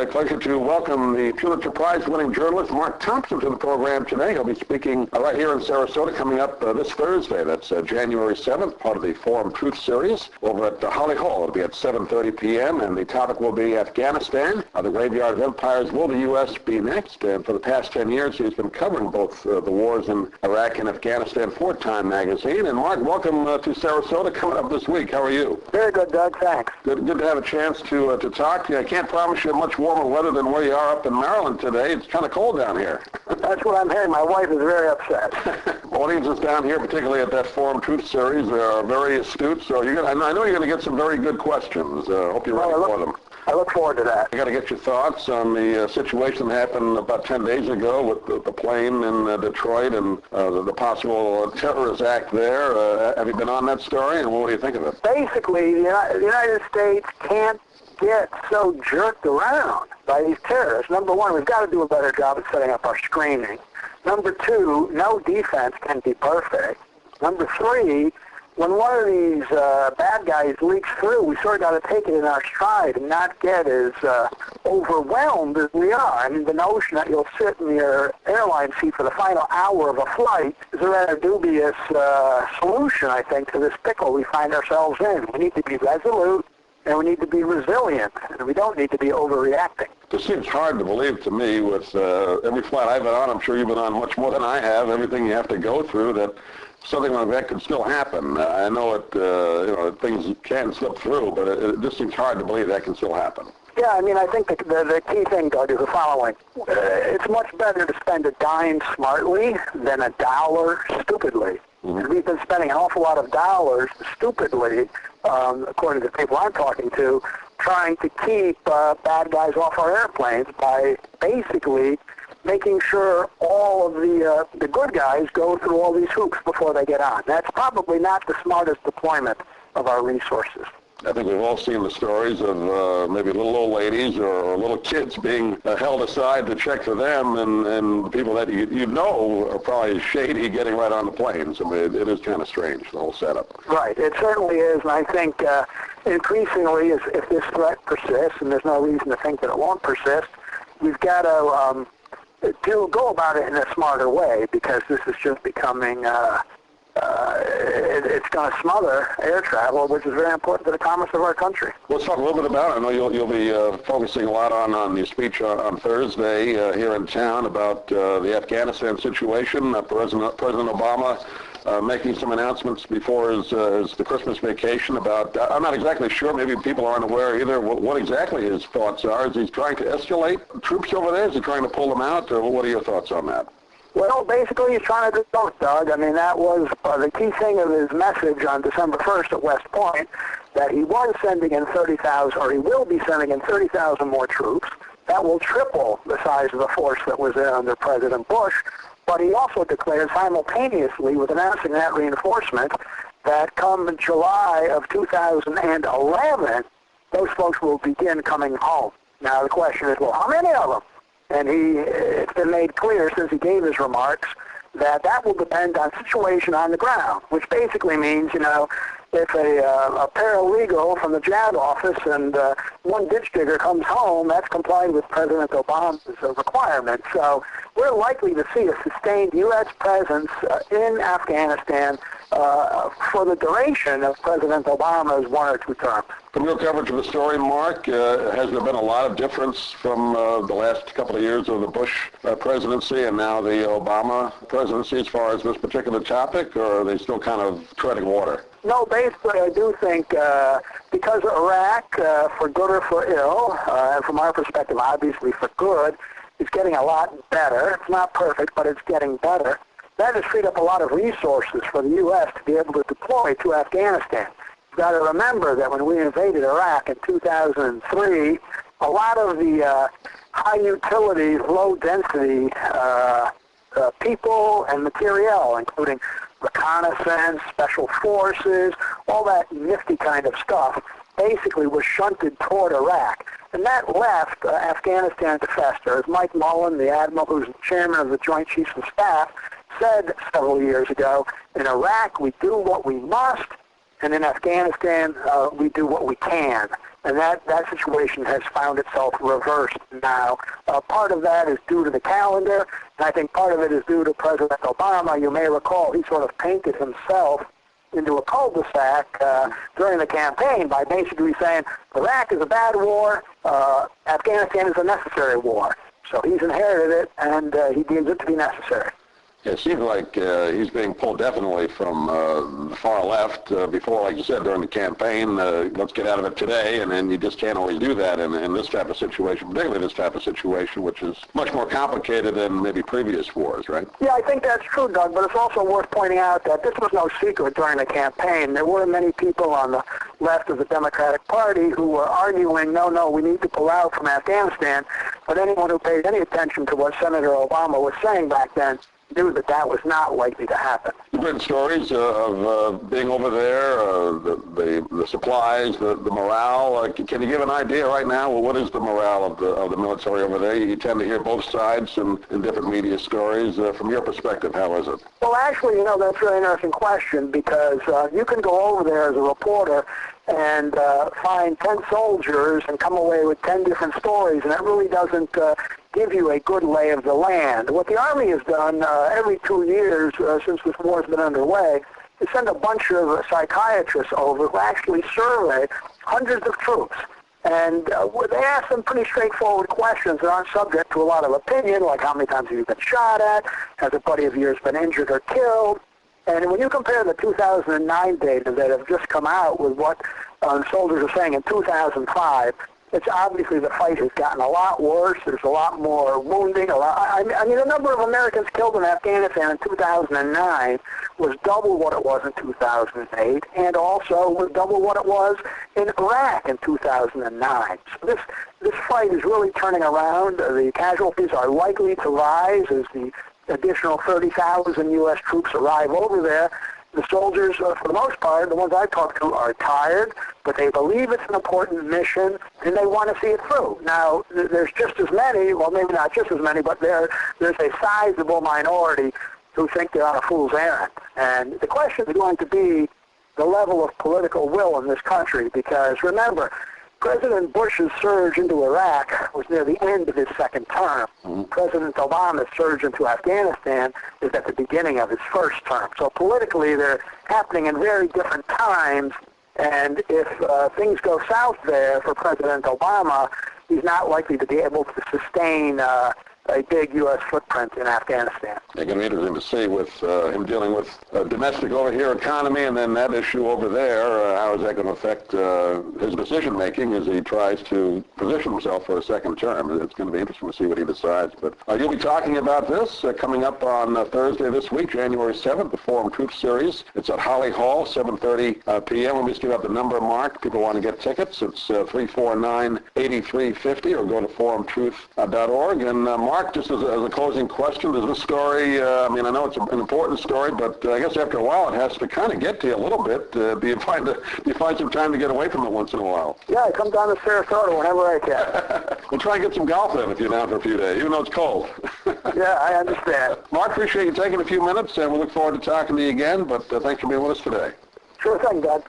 great pleasure to welcome the Pulitzer Prize-winning journalist Mark Thompson to the program today. He'll be speaking right here in Sarasota coming up this Thursday. That's January 7th, part of the Forum Truth Series over at Holly Hall. It'll be at 7:30 p.m., and the topic will be Afghanistan, the graveyard of empires. Will the U.S. be next? And for the past 10 years, he's been covering both the wars in Iraq and Afghanistan for Time magazine. And Mark, welcome to Sarasota coming up this week. How are you? Very good, Doug. Thanks. Good to have a chance to talk to you. I can't promise you much warmer weather than where you are up in Maryland today. It's kind of cold down here. That's what I'm hearing. My wife is very upset. Audiences down here, particularly at that Forum Truth Series, are very astute. So I know you're going to get some very good questions. Hope you're ready for them. I look forward to that. I got to get your thoughts on the situation that happened about 10 days ago with the plane in Detroit and the possible terrorist act there. Have you been on that story, and what do you think of it? Basically, the United States can't get so jerked around by these terrorists. Number one, we've got to do a better job at setting up our screening. Number two, no defense can be perfect. Number three, when one of these bad guys leaks through, we sort of got to take it in our stride and not get as overwhelmed as we are. I mean, the notion that you'll sit in your airline seat for the final hour of a flight is a rather dubious solution, I think, to this pickle we find ourselves in. We need to be resolute, and we need to be resilient, and we don't need to be overreacting. It seems hard to believe to me with every flight I've been on. I'm sure you've been on much more than I have, everything you have to go through, that something like that could still happen. I know things can slip through, but it just seems hard to believe that can still happen. Yeah, I mean, I think the key thing, Doug, is the following. It's much better to spend a dime smartly than a dollar stupidly. Mm-hmm. We've been spending an awful lot of dollars stupidly, according to the people I'm talking to, trying to keep bad guys off our airplanes by basically making sure all of the good guys go through all these hoops before they get on. That's probably not the smartest deployment of our resources. I think we've all seen the stories of maybe little old ladies or little kids being held aside to check for them, and the people that you know are probably shady getting right on the planes. I mean, it is kind of strange, the whole setup. Right, it certainly is, and I think increasingly, if this threat persists, and there's no reason to think that it won't persist, we've got to go about it in a smarter way, because this is just becoming it's going to smother air travel, which is very important to the commerce of our country. Let's talk a little bit about it. I know you'll be focusing a lot on your speech on Thursday here in town about the Afghanistan situation. President Obama making some announcements before the Christmas vacation about, I'm not exactly sure, maybe people aren't aware either, what exactly his thoughts are. Is he trying to escalate troops over there? Is he trying to pull them out? Or what are your thoughts on that? Well, basically, he's trying to do both, Doug. I mean, that was the key thing of his message on December 1st at West Point, that he was sending in 30,000, or he will be sending in 30,000 more troops. That will triple the size of the force that was there under President Bush. But he also declared simultaneously with announcing that reinforcement that come July of 2011, those folks will begin coming home. Now, the question is, well, how many of them? And it's been made clear since he gave his remarks that will depend on situation on the ground, which basically means, if a paralegal from the JAG office and one ditch digger comes home, that's complied with President Obama's requirement. So we're likely to see a sustained U.S. presence in Afghanistan for the duration of President Obama's 1 or 2 terms. From your coverage of the story, Mark, has there been a lot of difference from the last couple of years of the Bush presidency and now the Obama presidency as far as this particular topic, or are they still kind of treading water? No, basically, I do think because Iraq, for good or for ill, and from our perspective, obviously for good, is getting a lot better. It's not perfect, but it's getting better. That has freed up a lot of resources for the U.S. to be able to deploy to Afghanistan. You've got to remember that when we invaded Iraq in 2003, a lot of the high-utility, low-density people and materiel, including reconnaissance, special forces, all that nifty kind of stuff, basically was shunted toward Iraq. And that left Afghanistan to fester. As Mike Mullen, the admiral who's the chairman of the Joint Chiefs of Staff, said several years ago, in Iraq we do what we must, and in Afghanistan, we do what we can. And that situation has found itself reversed now. Part of that is due to the calendar, and I think part of it is due to President Obama. You may recall he sort of painted himself into a cul-de-sac during the campaign by basically saying Iraq is a bad war, Afghanistan is a necessary war. So he's inherited it, and he deems it to be necessary. It seems like he's being pulled definitely from the far left. Before, like you said, during the campaign, let's get out of it today, and then you just can't always do that in this type of situation, particularly this type of situation, which is much more complicated than maybe previous wars, right? Yeah, I think that's true, Doug, but it's also worth pointing out that this was no secret during the campaign. There were many people on the left of the Democratic Party who were arguing, no, we need to pull out from Afghanistan, but anyone who paid any attention to what Senator Obama was saying back then knew that that was not likely to happen. You've written stories of being over there, the supplies, the morale. Can you give an idea right now? Well, what is the morale of the military over there? You tend to hear both sides in different media stories. From your perspective, how is it? Well, actually, that's a really interesting question because you can go over there as a reporter and find 10 soldiers and come away with 10 different stories, and that really doesn't give you a good lay of the land. What the Army has done every 2 years since this war has been underway is send a bunch of psychiatrists over who actually survey hundreds of troops. And they ask them pretty straightforward questions that aren't subject to a lot of opinion, like how many times have you been shot at, has a buddy of yours been injured or killed. And when you compare the 2009 data that have just come out with what soldiers are saying in 2005, it's obviously the fight has gotten a lot worse. There's a lot more wounding. I mean, the number of Americans killed in Afghanistan in 2009 was double what it was in 2008, and also was double what it was in Iraq in 2009. So this fight is really turning around. The casualties are likely to rise as the additional 30,000 U.S. troops arrive over there. The soldiers, for the most part, the ones I talked to, are tired, but they believe it's an important mission, and they want to see it through. Now, there's just as many, well, maybe not just as many, but there's a sizable minority who think they're on a fool's errand. And the question is going to be the level of political will in this country, because remember, President Bush's surge into Iraq was near the end of his second term. Mm-hmm. President Obama's surge into Afghanistan is at the beginning of his first term. So politically, they're happening in very different times, and if things go south there for President Obama, he's not likely to be able to sustain a big U.S. footprint in Afghanistan. It's going to be interesting to see with him dealing with domestic over here economy and then that issue over there. How is that going to affect his decision-making as he tries to position himself for a second term? It's going to be interesting to see what he decides. But you'll be talking about this coming up on Thursday this week, January 7th, the Forum Truth Series. It's at Holly Hall, 7:30 p.m. Let me just give out the number, Mark. People want to get tickets. It's 349-8350 or go to forumtruth.org. And Mark, just as a closing question, does this story, I mean, I know it's an important story, but I guess after a while it has to kind of get to you a little bit. Do you find some time to get away from it once in a while? Yeah, I come down to Sarasota whenever I can. We'll try and get some golf in if you're down for a few days, even though it's cold. Yeah, I understand. Mark, appreciate you taking a few minutes, and we look forward to talking to you again, but thanks for being with us today. Sure thing, Doug.